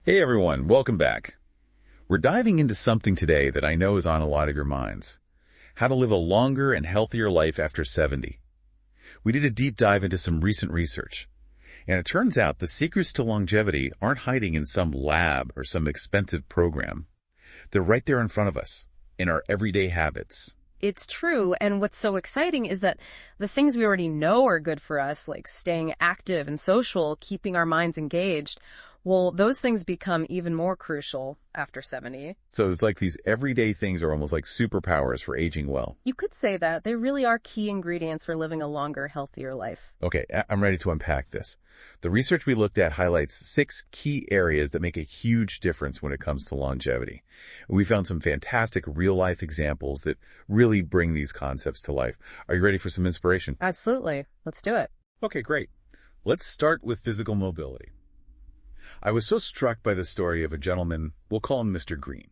Hey everyone, welcome back. We're diving into something today that I know is on a lot of your minds. How to live a longer and healthier life after 70. We did a deep dive into some recent research, and it turns out the secrets to longevity aren't hiding in some lab or some expensive program. They're right there in front of us, in our everyday habits. It's true, and what's so exciting is that the things we already know are good for us, like staying active and social, keeping our minds engaged, well, those things become even more crucial after 70. So it's like these everyday things are almost like superpowers for aging well. You could say that. They really are key ingredients for living a longer, healthier life. Okay, I'm ready to unpack this. The research we looked at highlights 6 key areas that make a huge difference when it comes to longevity. We found some fantastic real-life examples that really bring these concepts to life. Are you ready for some inspiration? Absolutely. Let's do it. Okay, great. Let's start with physical mobility. I was so struck by the story of a gentleman, we'll call him Mr. Green.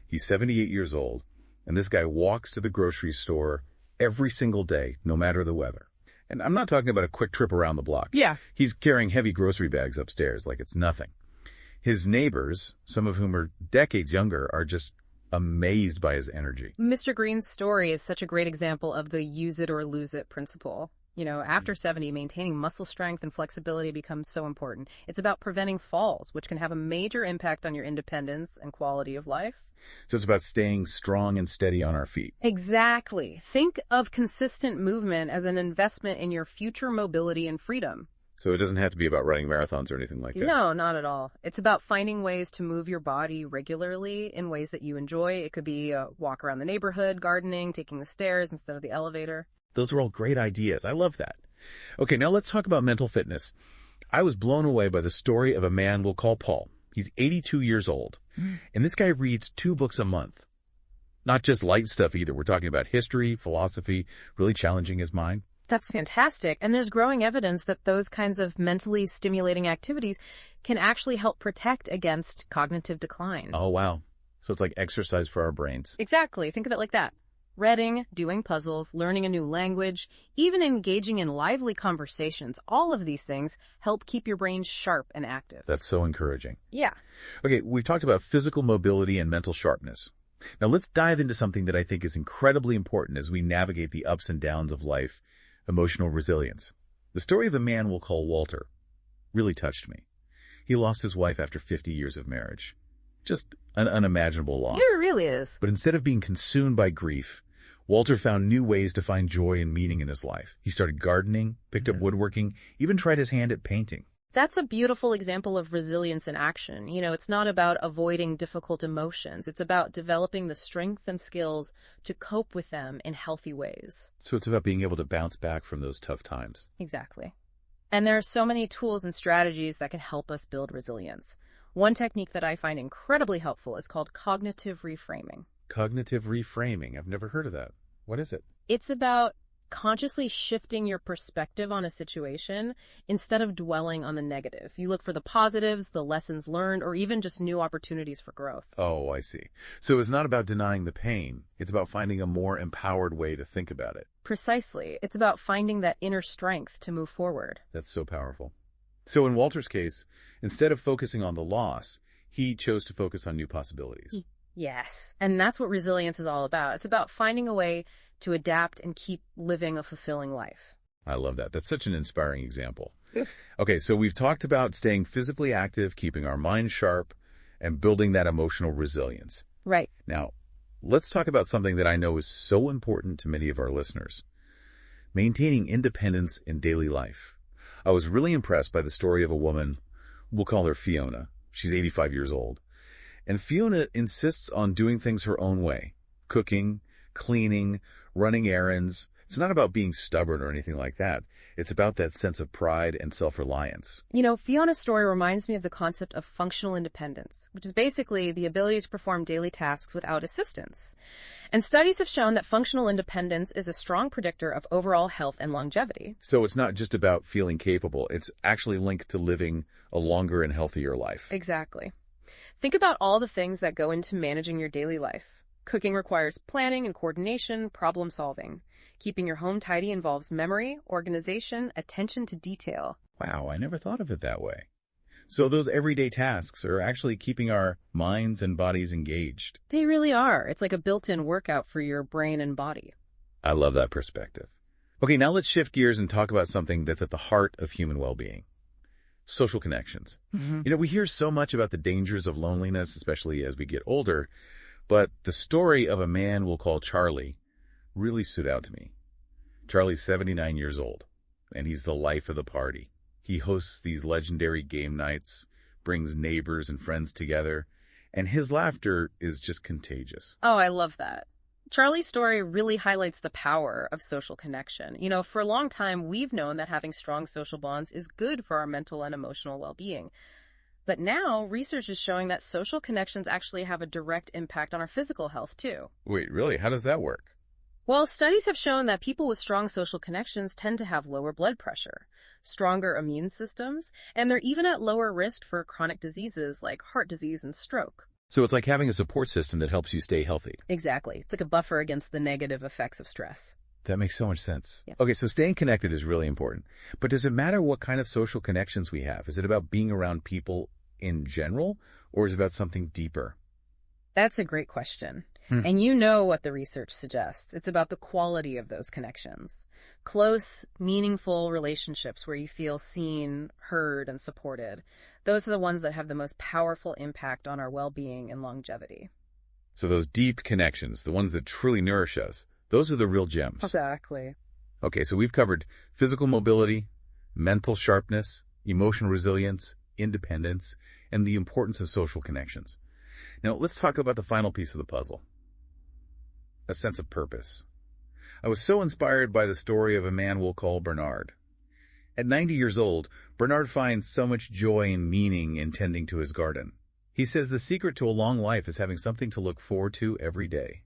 He's 78 years old, and this guy walks to the grocery store every single day, no matter the weather. And I'm not talking about a quick trip around the block. Yeah. He's carrying heavy grocery bags upstairs like it's nothing. His neighbors, some of whom are decades younger, are just amazed by his energy. Mr. Green's story is such a great example of the use it or lose it principle. After 70, maintaining muscle strength and flexibility becomes so important. It's about preventing falls, which can have a major impact on your independence and quality of life. So it's about staying strong and steady on our feet. Exactly. Think of consistent movement as an investment in your future mobility and freedom. So it doesn't have to be about running marathons or anything like that. No, not at all. It's about finding ways to move your body regularly in ways that you enjoy. It could be a walk around the neighborhood, gardening, taking the stairs instead of the elevator. Those are all great ideas. I love that. Okay, now let's talk about mental fitness. I was blown away by the story of a man we'll call Paul. He's 82 years old, and this guy reads 2 books a month. Not just light stuff either. We're talking about history, philosophy, really challenging his mind. That's fantastic. And there's growing evidence that those kinds of mentally stimulating activities can actually help protect against cognitive decline. Oh, wow. So it's like exercise for our brains. Exactly. Think of it like that. Reading, doing puzzles, learning a new language, even engaging in lively conversations, all of these things help keep your brain sharp and active. That's so encouraging. Yeah. Okay, we've talked about physical mobility and mental sharpness. Now let's dive into something that I think is incredibly important as we navigate the ups and downs of life, emotional resilience. The story of a man we'll call Walter really touched me. He lost his wife after 50 years of marriage. Just an unimaginable loss. It really is. But instead of being consumed by grief, Walter found new ways to find joy and meaning in his life. He started gardening, picked up woodworking, even tried his hand at painting. That's a beautiful example of resilience in action. It's not about avoiding difficult emotions. It's about developing the strength and skills to cope with them in healthy ways. So it's about being able to bounce back from those tough times. Exactly. And there are so many tools and strategies that can help us build resilience. One technique that I find incredibly helpful is called cognitive reframing. Cognitive reframing. I've never heard of that. What is it? It's about consciously shifting your perspective on a situation instead of dwelling on the negative. You look for the positives, the lessons learned, or even just new opportunities for growth. Oh, I see. So it's not about denying the pain. It's about finding a more empowered way to think about it. Precisely. It's about finding that inner strength to move forward. That's so powerful. So in Walter's case, instead of focusing on the loss, he chose to focus on new possibilities. Yes. And that's what resilience is all about. It's about finding a way to adapt and keep living a fulfilling life. I love that. That's such an inspiring example. Okay, so we've talked about staying physically active, keeping our minds sharp, and building that emotional resilience. Right. Now, let's talk about something that I know is so important to many of our listeners. Maintaining independence in daily life. I was really impressed by the story of a woman, we'll call her Fiona. She's 85 years old. And Fiona insists on doing things her own way. Cooking, cleaning, running errands. It's not about being stubborn or anything like that. It's about that sense of pride and self-reliance. Fiona's story reminds me of the concept of functional independence, which is basically the ability to perform daily tasks without assistance. And studies have shown that functional independence is a strong predictor of overall health and longevity. So it's not just about feeling capable. It's actually linked to living a longer and healthier life. Exactly. Think about all the things that go into managing your daily life. Cooking requires planning and coordination, problem solving. Keeping your home tidy involves memory, organization, attention to detail. Wow, I never thought of it that way. So those everyday tasks are actually keeping our minds and bodies engaged. They really are. It's like a built-in workout for your brain and body. I love that perspective. Okay, now let's shift gears and talk about something that's at the heart of human well-being. Social connections. We hear so much about the dangers of loneliness, especially as we get older, but the story of a man we'll call Charlie really stood out to me. Charlie's 79 years old, and he's the life of the party. He hosts these legendary game nights, brings neighbors and friends together, and his laughter is just contagious. Oh, I love that. Charlie's story really highlights the power of social connection. For a long time, we've known that having strong social bonds is good for our mental and emotional well-being. But now, research is showing that social connections actually have a direct impact on our physical health, too. Wait, really? How does that work? Well, studies have shown that people with strong social connections tend to have lower blood pressure, stronger immune systems, and they're even at lower risk for chronic diseases like heart disease and stroke. So it's like having a support system that helps you stay healthy. Exactly. It's like a buffer against the negative effects of stress. That makes so much sense. Yeah. Okay, so staying connected is really important. But does it matter what kind of social connections we have? Is it about being around people in general, or is it about something deeper? That's a great question. And you know what the research suggests. It's about the quality of those connections. Close, meaningful relationships where you feel seen, heard, and supported. Those are the ones that have the most powerful impact on our well-being and longevity. So those deep connections, the ones that truly nourish us, those are the real gems. Exactly. Okay, so we've covered physical mobility, mental sharpness, emotional resilience, independence, and the importance of social connections. Now, let's talk about the final piece of the puzzle. A sense of purpose. I was so inspired by the story of a man we'll call Bernard. At 90 years old, Bernard finds so much joy and meaning in tending to his garden. He says the secret to a long life is having something to look forward to every day.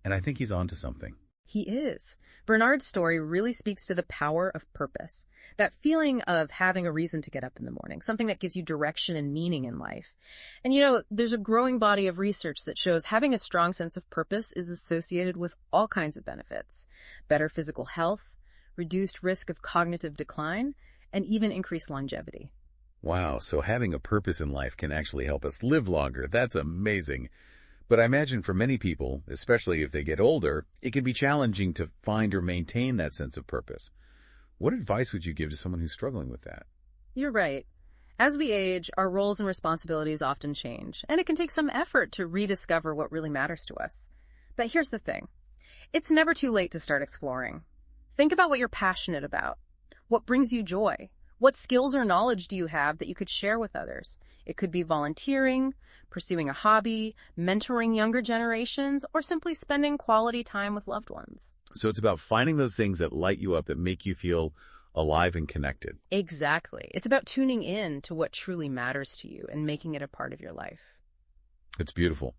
And I think he's onto something. He is. Bernard's story really speaks to the power of purpose. That feeling of having a reason to get up in the morning, something that gives you direction and meaning in life. And there's a growing body of research that shows having a strong sense of purpose is associated with all kinds of benefits. Better physical health, reduced risk of cognitive decline, and even increased longevity. Wow, so having a purpose in life can actually help us live longer. That's amazing. But I imagine for many people, especially if they get older, it can be challenging to find or maintain that sense of purpose. What advice would you give to someone who's struggling with that? You're right. As we age, our roles and responsibilities often change, and it can take some effort to rediscover what really matters to us. But here's the thing. It's never too late to start exploring. Think about what you're passionate about. What brings you joy? What skills or knowledge do you have that you could share with others? It could be volunteering, pursuing a hobby, mentoring younger generations, or simply spending quality time with loved ones. So it's about finding those things that light you up, that make you feel alive and connected. Exactly. It's about tuning in to what truly matters to you and making it a part of your life. It's beautiful.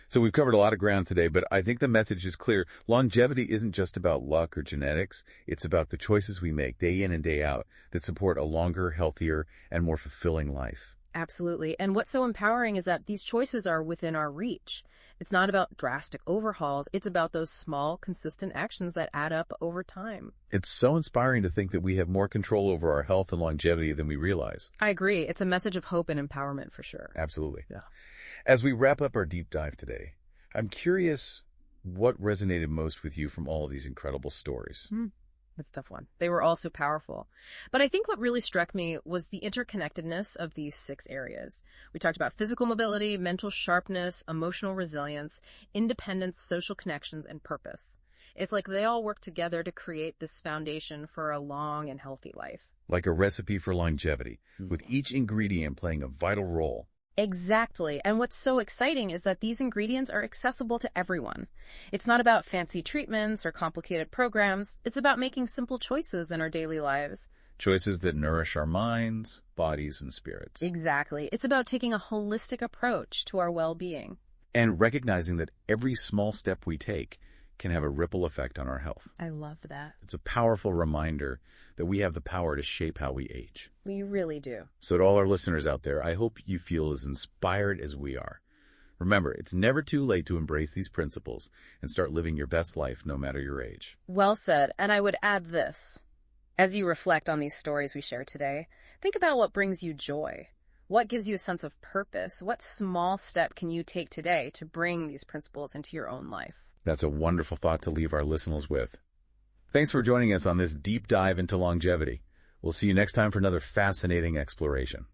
So we've covered a lot of ground today, but I think the message is clear. Longevity isn't just about luck or genetics. It's about the choices we make day in and day out that support a longer, healthier, and more fulfilling life. Absolutely. And what's so empowering is that these choices are within our reach. It's not about drastic overhauls. It's about those small, consistent actions that add up over time. It's so inspiring to think that we have more control over our health and longevity than we realize. I agree. It's a message of hope and empowerment for sure. Absolutely. Yeah. As we wrap up our deep dive today, I'm curious what resonated most with you from all of these incredible stories. That's a tough one. They were all so powerful. But I think what really struck me was the interconnectedness of these 6 areas. We talked about physical mobility, mental sharpness, emotional resilience, independence, social connections, and purpose. It's like they all work together to create this foundation for a long and healthy life. Like a recipe for longevity, with each ingredient playing a vital role. Exactly. And what's so exciting is that these ingredients are accessible to everyone. It's not about fancy treatments or complicated programs. It's about making simple choices in our daily lives. Choices that nourish our minds, bodies, and spirits. Exactly. It's about taking a holistic approach to our well-being. And recognizing that every small step we take can have a ripple effect on our health. I love that. It's a powerful reminder that we have the power to shape how we age. We really do. So to all our listeners out there, I hope you feel as inspired as we are. Remember, it's never too late to embrace these principles and start living your best life no matter your age. Well said. And I would add this. As you reflect on these stories we share today, think about what brings you joy. What gives you a sense of purpose? What small step can you take today to bring these principles into your own life? That's a wonderful thought to leave our listeners with. Thanks for joining us on this deep dive into longevity. We'll see you next time for another fascinating exploration.